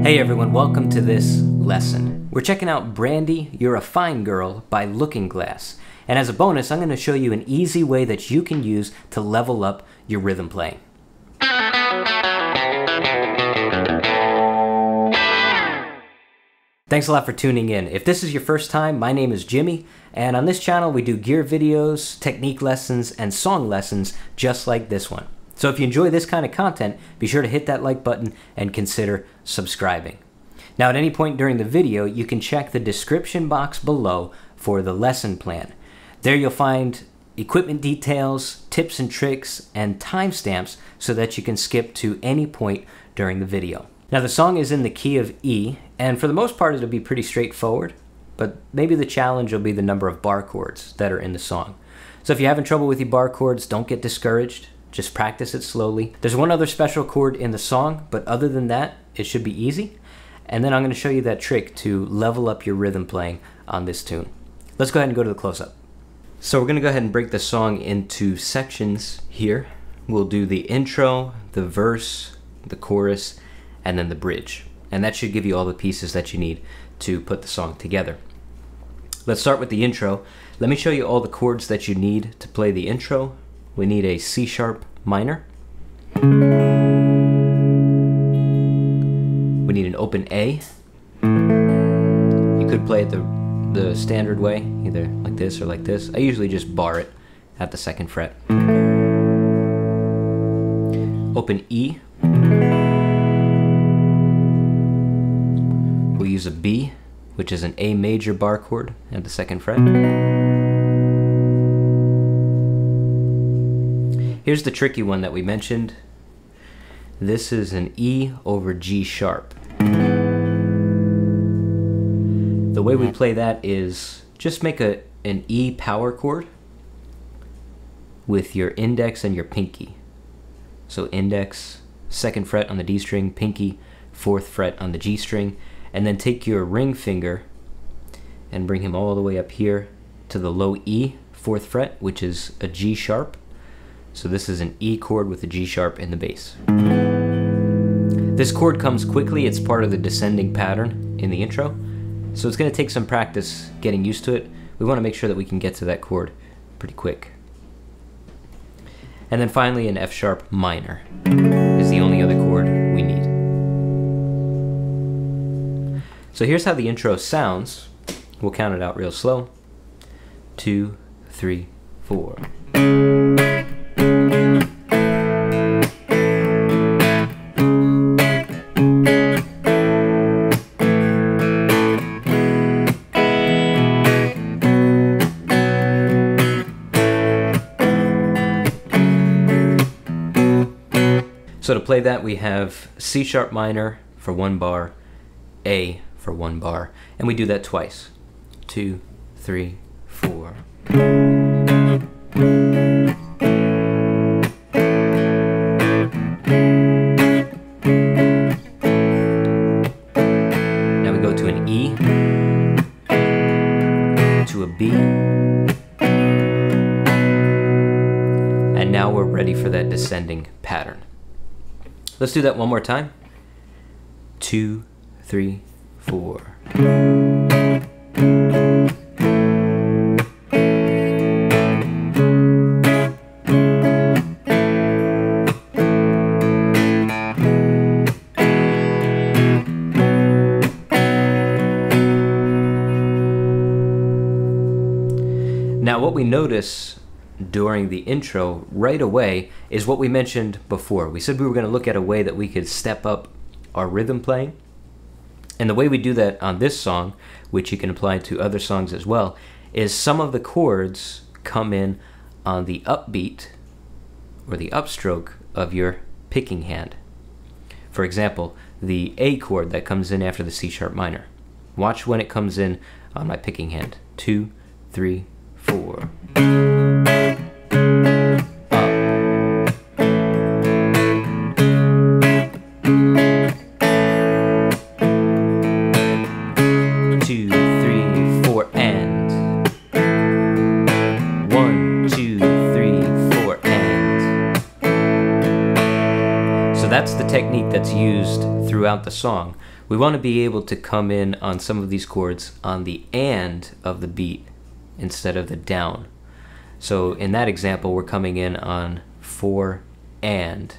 Hey everyone, welcome to this lesson. We're checking out Brandy, You're a Fine Girl by Looking Glass. And as a bonus, I'm going to show you an easy way that you can use to level up your rhythm playing. Thanks a lot for tuning in. If this is your first time, my name is Jimmy, and on this channel we do gear videos, technique lessons, and song lessons just like this one. So if you enjoy this kind of content, be sure to hit that like button and consider subscribing. Now at any point during the video, you can check the description box below for the lesson plan. There you'll find equipment details, tips and tricks, and timestamps so that you can skip to any point during the video. Now the song is in the key of E, and for the most part it'll be pretty straightforward, but maybe the challenge will be the number of bar chords that are in the song. So if you're having trouble with your bar chords, don't get discouraged. Just practice it slowly. There's one other special chord in the song, but other than that, it should be easy. And then I'm going to show you that trick to level up your rhythm playing on this tune. Let's go ahead and go to the close-up. So we're going to go ahead and break the song into sections here. We'll do the intro, the verse, the chorus, and then the bridge. And that should give you all the pieces that you need to put the song together. Let's start with the intro. Let me show you all the chords that you need to play the intro. We need a C sharp minor. We need an open A. You could play it the standard way, either like this or like this. I usually just bar it at the 2nd fret. Open E. We'll use a B, which is an A major bar chord at the 2nd fret. Here's the tricky one that we mentioned. This is an E over G sharp. The way we play that is just make an E power chord with your index and your pinky. So index, 2nd fret on the D string, pinky, 4th fret on the G string, and then take your ring finger and bring him all the way up here to the low E, 4th fret, which is a G sharp. So this is an E chord with a G sharp in the bass. This chord comes quickly. It's part of the descending pattern in the intro. So it's going to take some practice getting used to it. We want to make sure that we can get to that chord pretty quick. And then finally an F sharp minor is the only other chord we need. So here's how the intro sounds. We'll count it out real slow. 2, 3, 4. So to play that, we have C sharp minor for 1 bar, A for 1 bar, and we do that twice. 2, 3, 4. Now we go to an E, to a B, and now we're ready for that descending pattern. Let's do that one more time. 2, 3, 4. Now what we notice during the intro right away is what we mentioned before. We said we were going to look at a way that we could step up our rhythm playing. And the way we do that on this song, which you can apply to other songs as well, is some of the chords come in on the upbeat or the upstroke of your picking hand. For example, the A chord that comes in after the C sharp minor. Watch when it comes in on my picking hand. 2, 3, 4. That's the technique that's used throughout the song, we want to be able to come in on some of these chords on the and of the beat instead of the down. So in that example, we're coming in on 4 and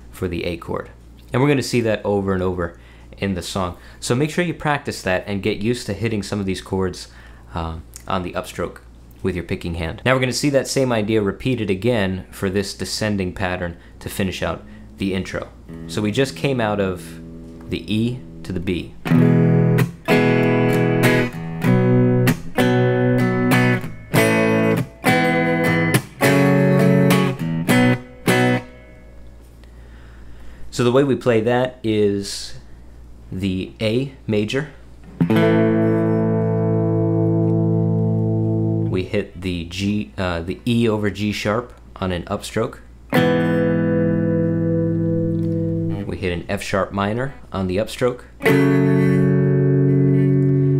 for the A chord. And we're going to see that over and over in the song. So make sure you practice that and get used to hitting some of these chords on the upstroke with your picking hand. Now we're going to see that same idea repeated again for this descending pattern to finish out the intro. So we just came out of the E to the B. So the way we play that is the A major. We hit the G, the E over G sharp on an upstroke. We hit an F sharp minor on the upstroke.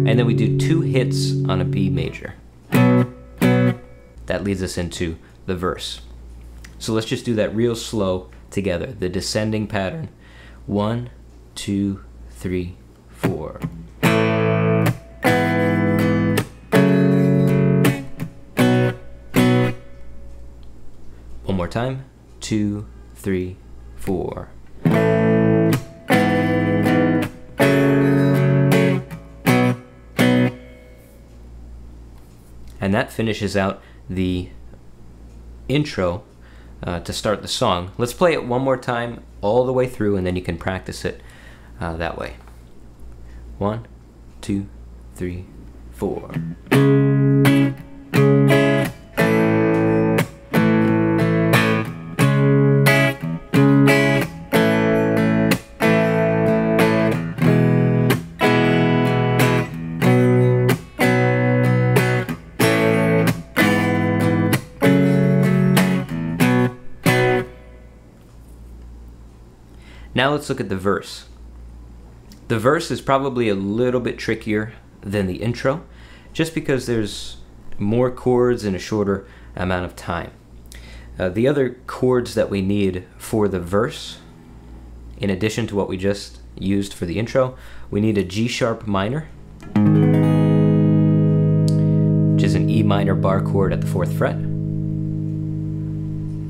And then we do 2 hits on a B major. That leads us into the verse. So let's just do that real slow together. The descending pattern. 1, 2, 3, 4. One more time. 2, 3, 4. And that finishes out the intro to start the song. Let's play it one more time all the way through, and then you can practice it that way. 1, 2, 3, 4. Now let's look at the verse. The verse is probably a little bit trickier than the intro, just because there's more chords in a shorter amount of time. The other chords that we need for the verse, in addition to what we just used for the intro, we need a G sharp minor, which is an E minor bar chord at the 4th fret,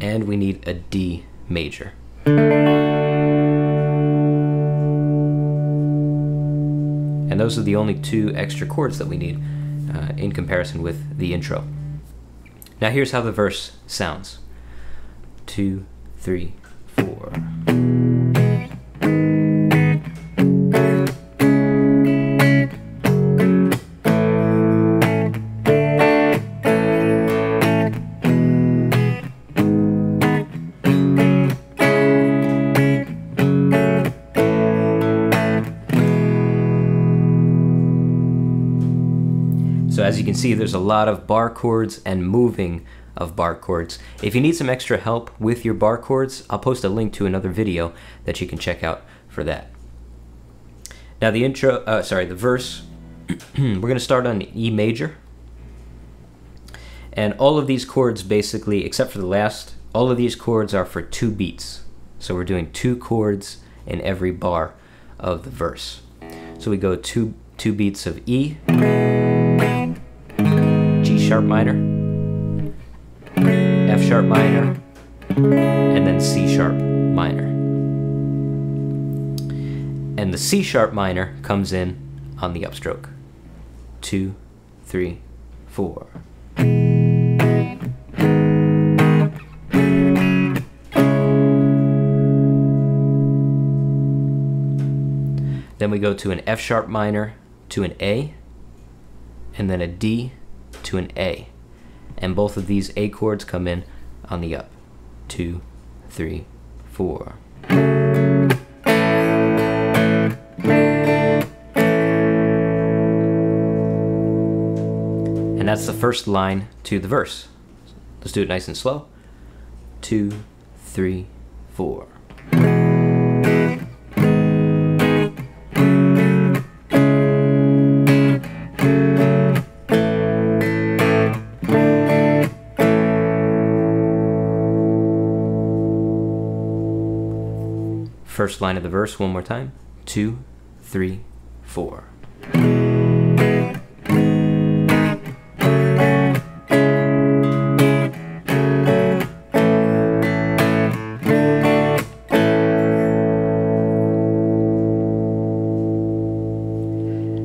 and we need a D major. And those are the only 2 extra chords that we need in comparison with the intro. Now here's how the verse sounds. 2, 3, 4. So as you can see, there's a lot of bar chords and moving of bar chords. If you need some extra help with your bar chords, I'll post a link to another video that you can check out for that. Now the the verse, we're going to start on E major. And all of these chords basically, except for the last, all of these chords are for 2 beats. So we're doing 2 chords in every bar of the verse. So we go 2 beats of E, G sharp minor, F sharp minor, and then C sharp minor. And the C sharp minor comes in on the upstroke. 2, 3, 4. Then we go to an F sharp minor to an A, and then a D to an A. And both of these A chords come in on the up. 2, 3, 4. And that's the first line to the verse. Let's do it nice and slow. 2, 3, 4. First line of the verse one more time. 2, 3, 4.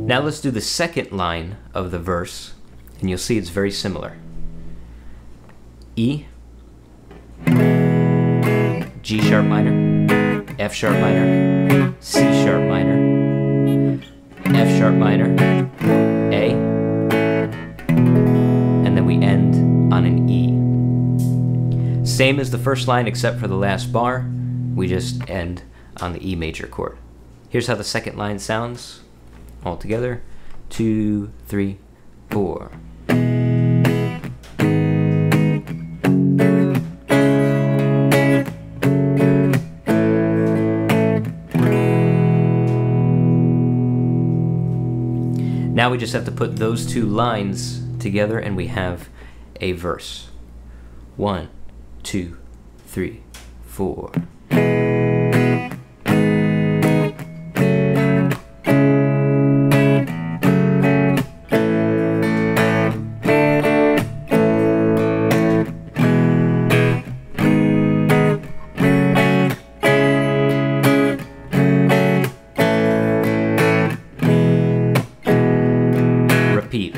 Now let's do the second line of the verse, and you'll see it's very similar. E, G sharp minor, F sharp minor, C sharp minor, F sharp minor, A, and then we end on an E. Same as the first line except for the last bar, we just end on the E major chord. Here's how the second line sounds all together. 2, 3, 4. Now we just have to put those two lines together and we have a verse. 1, 2, 3, 4. Repeat.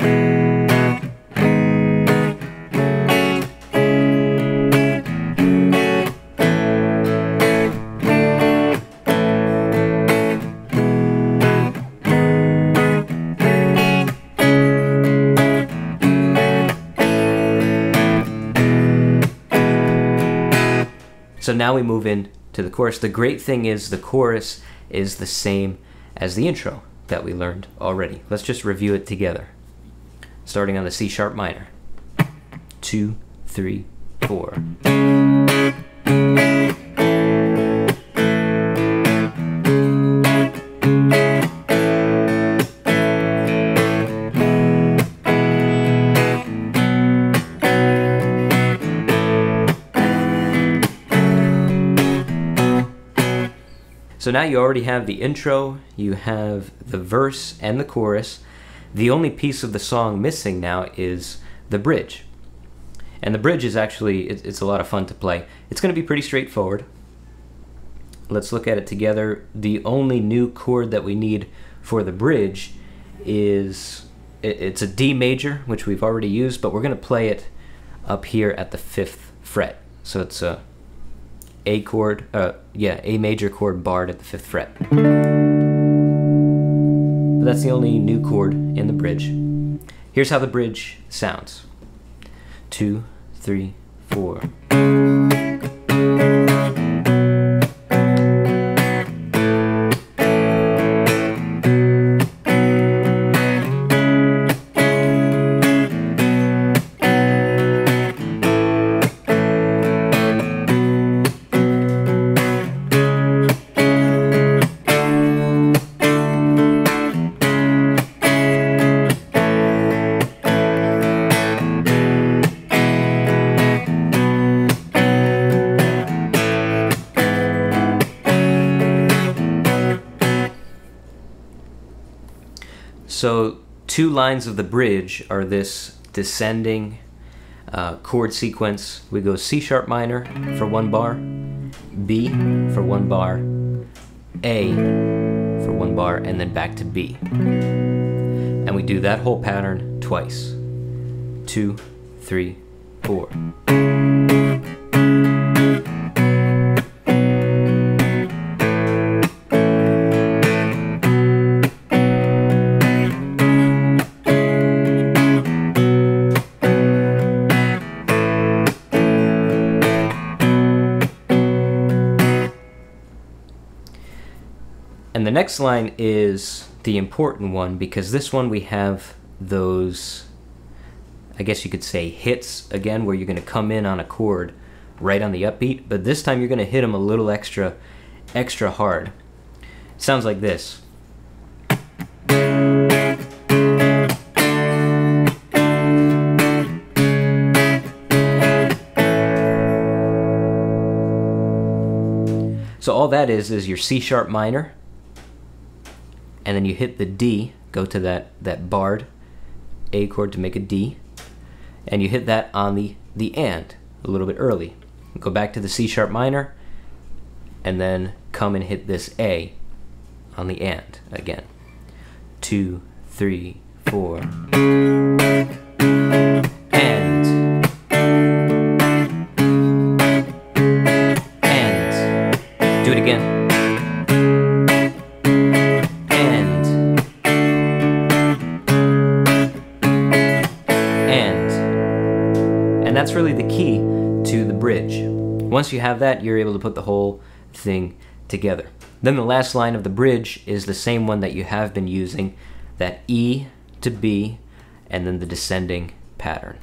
So now we move in to the chorus. The great thing is the chorus is the same as the intro that we learned already. Let's just review it together. Starting on the C sharp minor. 2, 3, 4. So now you already have the intro, you have the verse and the chorus. The only piece of the song missing now is the bridge. And the bridge is actually, it's a lot of fun to play. It's going to be pretty straightforward. Let's look at it together. The only new chord that we need for the bridge is, it's a D major, which we've already used, but we're going to play it up here at the 5th fret. So it's a A chord, A major chord barred at the 5th fret. But that's the only new chord in the bridge. Here's how the bridge sounds. 2, 3, 4. So 2 lines of the bridge are this descending chord sequence. We go C sharp minor for 1 bar, B for 1 bar, A for 1 bar, and then back to B. And we do that whole pattern twice. 2, 3, 4. And the next line is the important one, because this one we have those, I guess you could say, hits again, where you're going to come in on a chord right on the upbeat, but this time you're going to hit them a little extra hard. It sounds like this. So all that is your C sharp minor, and then you hit the D, go to that barred A chord to make a D, and you hit that on the and a little bit early. Go back to the C sharp minor, and then come and hit this A on the and again. 2, 3, 4. And do it again. And that's really the key to the bridge. Once you have that, you're able to put the whole thing together. Then the last line of the bridge is the same one that you have been using, that E to B, and then the descending pattern.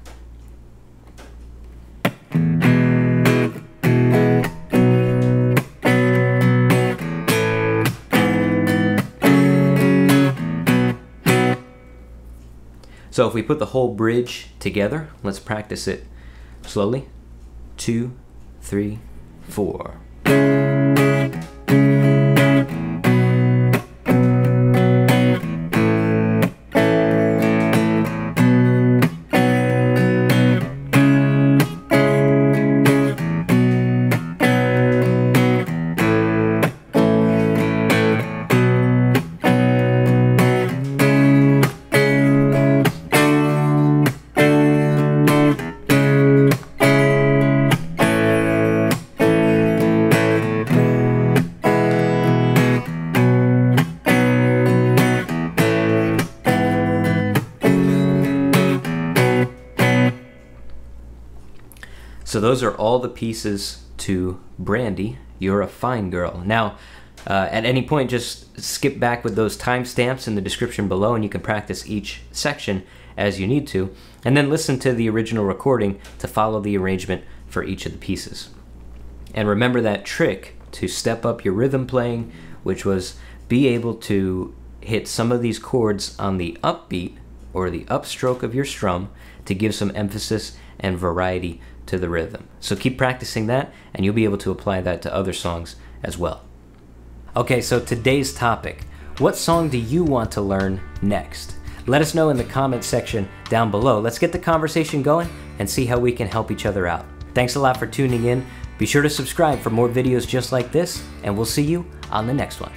So if we put the whole bridge together, let's practice it slowly. 2, 3, 4. So those are all the pieces to Brandy, You're a Fine Girl. Now, at any point, just skip back with those timestamps in the description below, and you can practice each section as you need to, and then listen to the original recording to follow the arrangement for each of the pieces. And remember that trick to step up your rhythm playing, which was be able to hit some of these chords on the upbeat or the upstroke of your strum to give some emphasis and variety to the rhythm. So keep practicing that, and you'll be able to apply that to other songs as well. Okay, so today's topic. What song do you want to learn next? Let us know in the comment section down below. Let's get the conversation going and see how we can help each other out. Thanks a lot for tuning in. Be sure to subscribe for more videos just like this, and we'll see you on the next one.